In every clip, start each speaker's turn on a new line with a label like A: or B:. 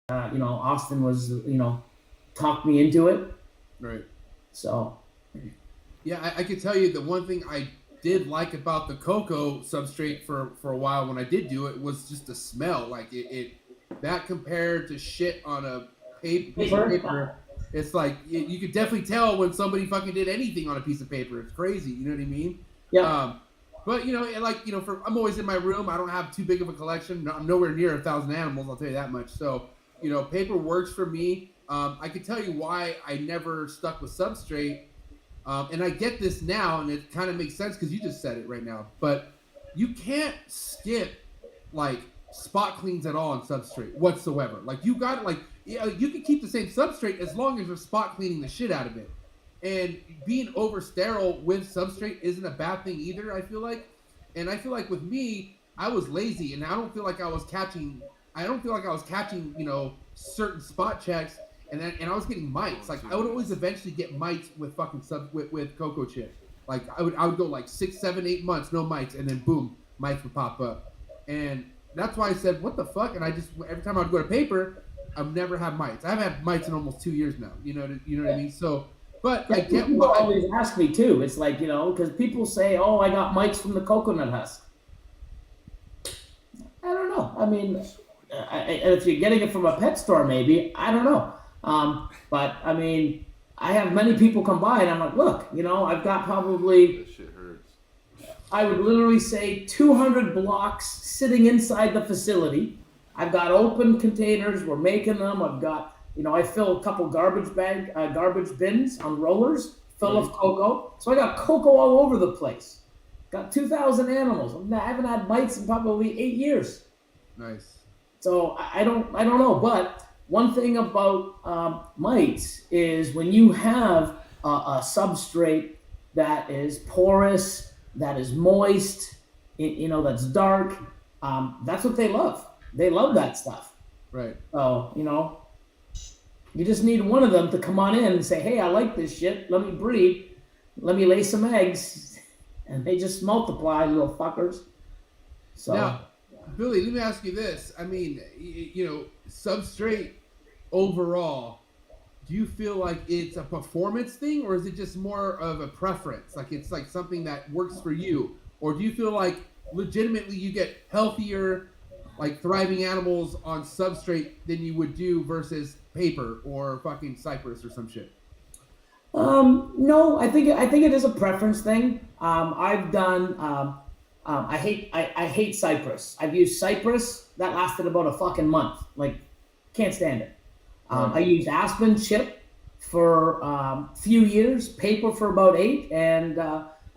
A: Austin was, talked me into it.
B: Right.
A: So
B: Yeah, I could tell you the one thing I did like about the cocoa substrate for a while when I did do it was just the smell. Like it that compared to shit on a piece of
A: paper,
B: paper, it's like you could definitely tell when somebody fucking did anything on a piece of paper. It's crazy, you know what I mean?
A: yeah,
B: Um, but I'm always in my room. I don't have too big of a collection. I'm nowhere near 1,000 animals. I'll tell you that much. So paper works for me. I can tell you why I never stuck with substrate, and I get this now, and it kind of makes sense because you just said it right now. But you can't skip like spot cleans at all on substrate whatsoever. Like you got like you can keep the same substrate as long as you're spot cleaning the shit out of it. And being over sterile with substrate isn't a bad thing either. I feel like, and I feel like with me, I was lazy, and I don't feel like I was catching. I don't feel like I was catching certain spot checks, and I was getting mites. Like I would always eventually get mites with fucking with cocoa chip. Like I would go like 6, 7, 8 months no mites, and then boom, mites would pop up, and that's why I said what the fuck. And I just every time I'd go to paper, I've never had mites. I haven't had mites in almost 2 years now. You know what I mean? So, but I
A: yeah.
B: get
A: People
B: why.
A: always ask me too. It's like, because people say, "Oh, I got mites from the coconut husk." I don't know. I mean, if you're getting it from a pet store, maybe I don't know. But I mean, I have many people come by, and I'm like, look, I've got probably,
C: That shit hurts.
A: I would literally say 200 blocks sitting inside the facility. I've got open containers. We're making them. I've got, I fill a couple garbage bins on rollers full of
B: Right.
A: cocoa. So I got cocoa all over the place. Got 2,000 animals. I haven't had mites in probably 8 years.
B: Nice.
A: So I don't know. But one thing about mites is when you have a substrate that is porous, that is moist, that's dark. That's what they love. They love that stuff.
B: Right.
A: So you just need one of them to come on in and say, "Hey, I like this shit. Let me breed. Let me lay some eggs," and they just multiply, little fuckers. So
B: Now, Billy, let me ask you this. I mean, substrate overall, do you feel like it's a performance thing, or is it just more of a preference? Like it's like something that works for you, or do you feel like legitimately you get healthier, like thriving animals on substrate than you would do versus paper or fucking cypress or some shit?
A: no, I think it is a preference thing. I've done. I hate Cypress. I've used Cypress. That lasted about a fucking month. Like, can't stand it.
B: Right.
A: I used Aspen chip for a few years, paper for about 8, and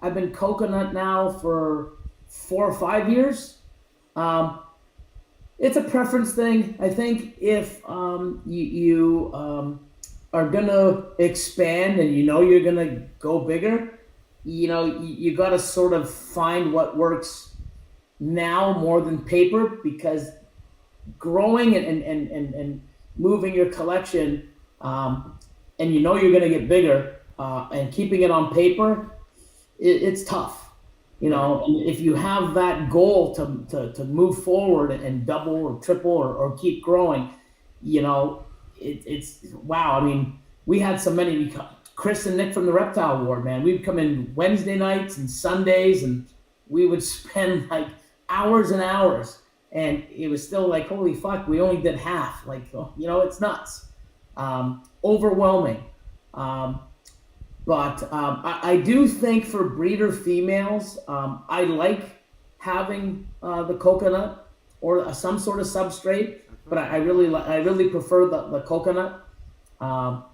A: I've been coconut now for 4 or 5 years. Um, it's a preference thing. I think if you are gonna expand and you're gonna go bigger, you got to sort of find what works now more than paper, because growing and moving your collection, and you're going to get bigger, and keeping it on paper, it's tough.
B: Right.
A: And if you have that goal to move forward and double or triple or keep growing, it's wow. I mean, we had so many. Chris and Nick from the Reptile Ward, man, we'd come in Wednesday nights and Sundays, and we would spend like hours and hours, and it was still like, holy fuck, we only did half. Like, it's nuts, overwhelming. Um, but I do think for breeder females, I like having the coconut or some sort of substrate, but I really prefer the coconut. Um,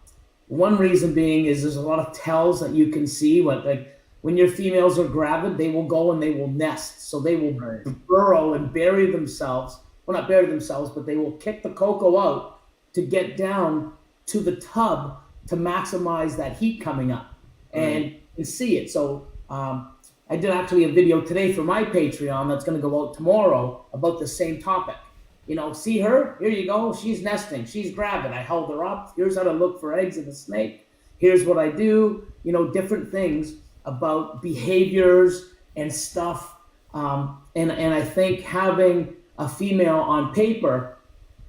A: One reason being is there's a lot of tells that you can see. What, like, when your females are gravid, they will go and they will nest. So they will
B: Right.
A: burrow and bury themselves. Well, not bury themselves, but they will kick the cocoa out to get down to the tub to maximize that heat coming up,
B: Right.
A: and see it. So I did actually a video today for my Patreon that's going to go out tomorrow about the same topic. See her? Here you go. She's nesting. She's gravid. I held her up. Here's how to look for eggs in a snake. Here's what I do. Different things about behaviors and stuff. And I think having a female on paper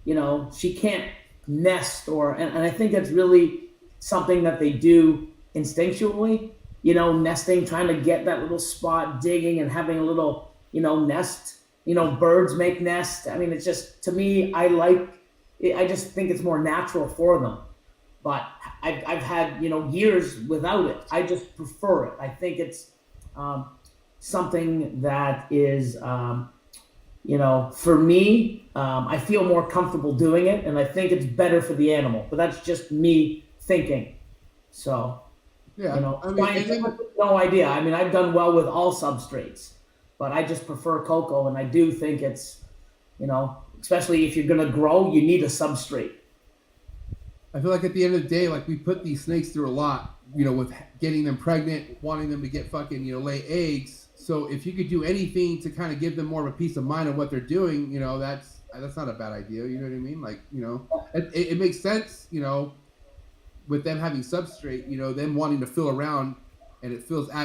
A: she can't nest and I think that's really something that they do instinctually, nesting, trying to get that little spot, digging and having a little, nest. Birds make nests. I mean, it's just, to me, I just think it's more natural for them. But I've had, years without it. I just prefer it. I think it's um, something that is, for me, I feel more comfortable doing it, and I think it's better for the animal. But that's just me thinking. So,
B: Yeah, I mean,
A: scientifically, no idea. I mean, I've done well with all substrates, but I just prefer cocoa, and I do think it's, especially if you're going to grow, you need a substrate.
B: I feel like at the end of the day, like we put these snakes through a lot, with getting them pregnant, wanting them to get fucking, lay eggs. So if you could do anything to kind of give them more of a peace of mind of what they're doing, that's not a bad idea. You know what I mean? Like, it makes sense, with them having substrate, them wanting to feel around, and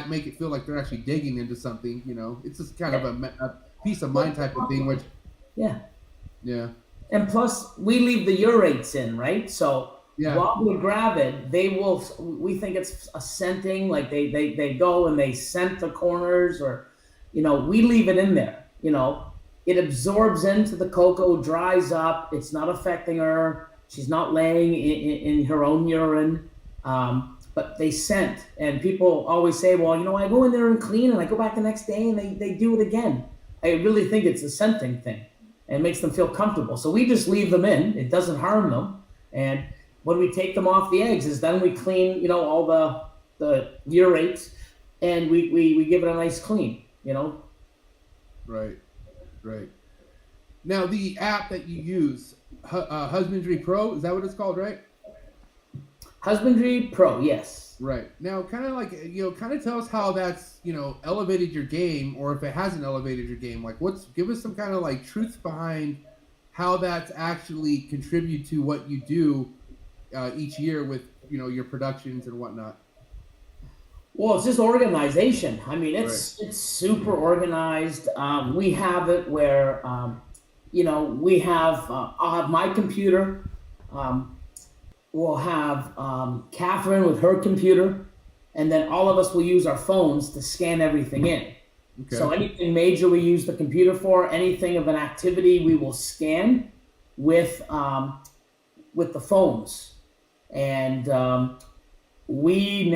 B: make it feel like they're actually digging into something. It's just kind of a peace of mind type of thing. Which,
A: yeah.
B: And
A: plus, we leave the urates in, right? So while we grab it, we think it's a scenting, like they go and they scent the corners, or, we leave it in there. It absorbs into the cocoa, dries up. It's not affecting her. She's not laying in her own urine. But they scent. And people always say, well, I go in there and clean, and I go back the next day and they do it again. I really think it's a scenting thing. And it makes them feel comfortable. So we just leave them in. It doesn't harm them. And when we take them off the eggs, is then we clean, all the urates, and we give it a nice clean,
B: Right. Now, the app that you use, Husbandry Pro, is that what it's called, right?
A: Husbandry Pro, yes.
B: Right. Now, kind of like, kind of tell us how that's, elevated your game, or if it hasn't elevated your game. Like, give us some kind of like truth behind how that's actually contribute to what you do each year with, your productions and whatnot.
A: Well, it's just organization. I mean, it's super organized. We have it where, we have, I'll have my computer. We'll have Catherine with her computer, and then all of us will use our phones to scan everything in. Okay. So anything major we use the computer for, anything of an activity we will scan with the phones. And we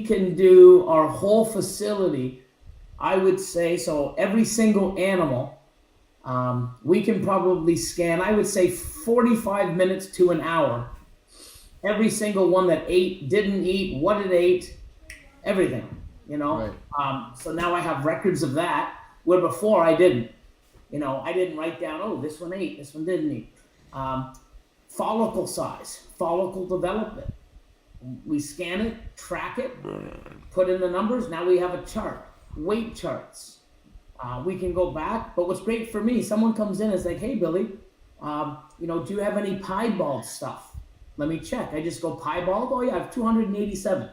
A: can do our whole facility, I would say. So every single animal, we can probably scan, I would say 45 minutes to an hour. Every single one that ate, didn't eat, what it ate, everything, Right. So now I have records of that, where before I didn't. I didn't write down, oh, this one ate, this one didn't eat. Follicle size, follicle development. We scan it, track it, put in the numbers. Now we have a chart, weight charts. We can go back. But what's great for me, someone comes in and is like, hey, Billy, do you have any piebald stuff? Let me check. I just go piebald. Oh, yeah, I have 287.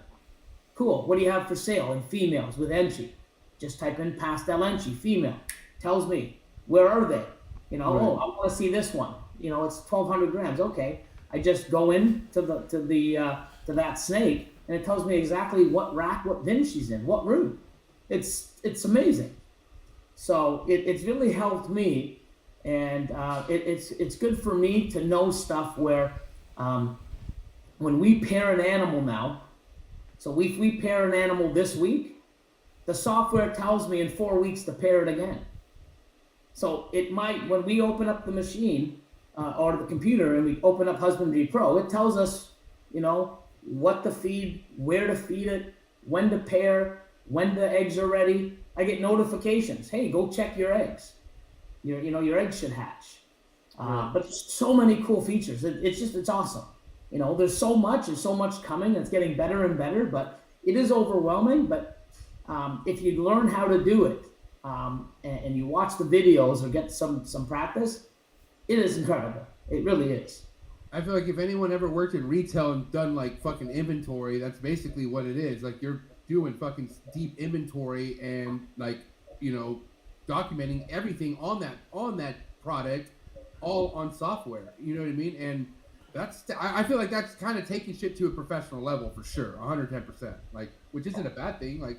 A: Cool. What do you have for sale in females with Enchi? Just type in pastel Enchi, female. Tells me, where are they? Right. Oh, I want to see this one. It's 1,200 grams. Okay. I just go in to that snake, and it tells me exactly what rack, what bin she's in, what room. It's amazing. So it's really helped me, and it's good for me to know stuff where when we pair an animal now, so if we pair an animal this week, the software tells me in 4 weeks to pair it again. So it might, when we open up the machine or the computer and we open up Husbandry Pro, it tells us, what to feed, where to feed it, when to pair, when the eggs are ready. I get notifications. Hey, go check your eggs. Your eggs should hatch. But so many cool features. It's awesome. There's so much coming. It's getting better and better, but it is overwhelming. But if you learn how to do it, and you watch the videos or get some practice, it is incredible. It really is.
B: I feel like if anyone ever worked in retail and done like fucking inventory, that's basically what it is. Like you're doing fucking deep inventory and like, documenting everything on that product all on software. You know what I mean? And I feel like that's kind of taking shit to a professional level for sure, 110%. Like, which isn't a bad thing. Like,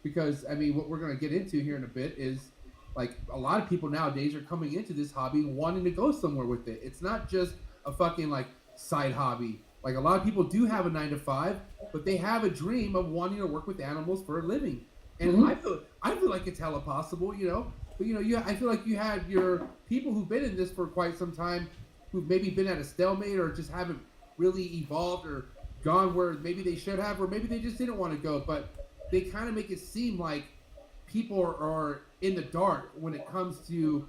B: because I mean, what we're gonna get into here in a bit is like a lot of people nowadays are coming into this hobby wanting to go somewhere with it. It's not just a fucking like side hobby. Like a lot of people do have a 9 to 5, but they have a dream of wanting to work with animals for a living. And I feel like it's hella possible, you know. But you know, I feel like you had your people who've been in this for quite some time, who've maybe been at a stalemate or just haven't really evolved or gone where maybe they should have, or maybe they just didn't want to go. But they kind of make it seem like people are in the dark when it comes to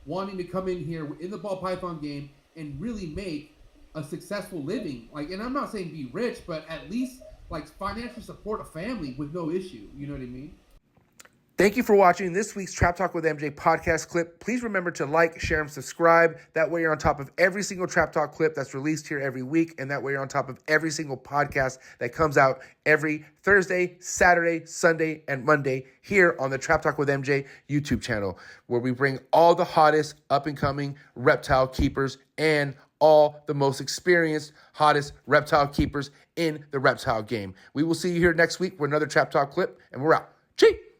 B: wanting to come in here in the ball python game and really make a successful living. Like, and I'm not saying be rich, but at least like financially support a family with no issue. You know what I mean?
C: Thank you for watching this week's Trap Talk with MJ podcast clip. Please remember to like, share, and subscribe. That way you're on top of every single Trap Talk clip that's released here every week. And that way you're on top of every single podcast that comes out every Thursday, Saturday, Sunday, and Monday here on the Trap Talk with MJ YouTube channel, where we bring all the hottest up-and-coming reptile keepers and all the most experienced, hottest reptile keepers in the reptile game. We will see you here next week for another Trap Talk clip, and we're out. Cheers!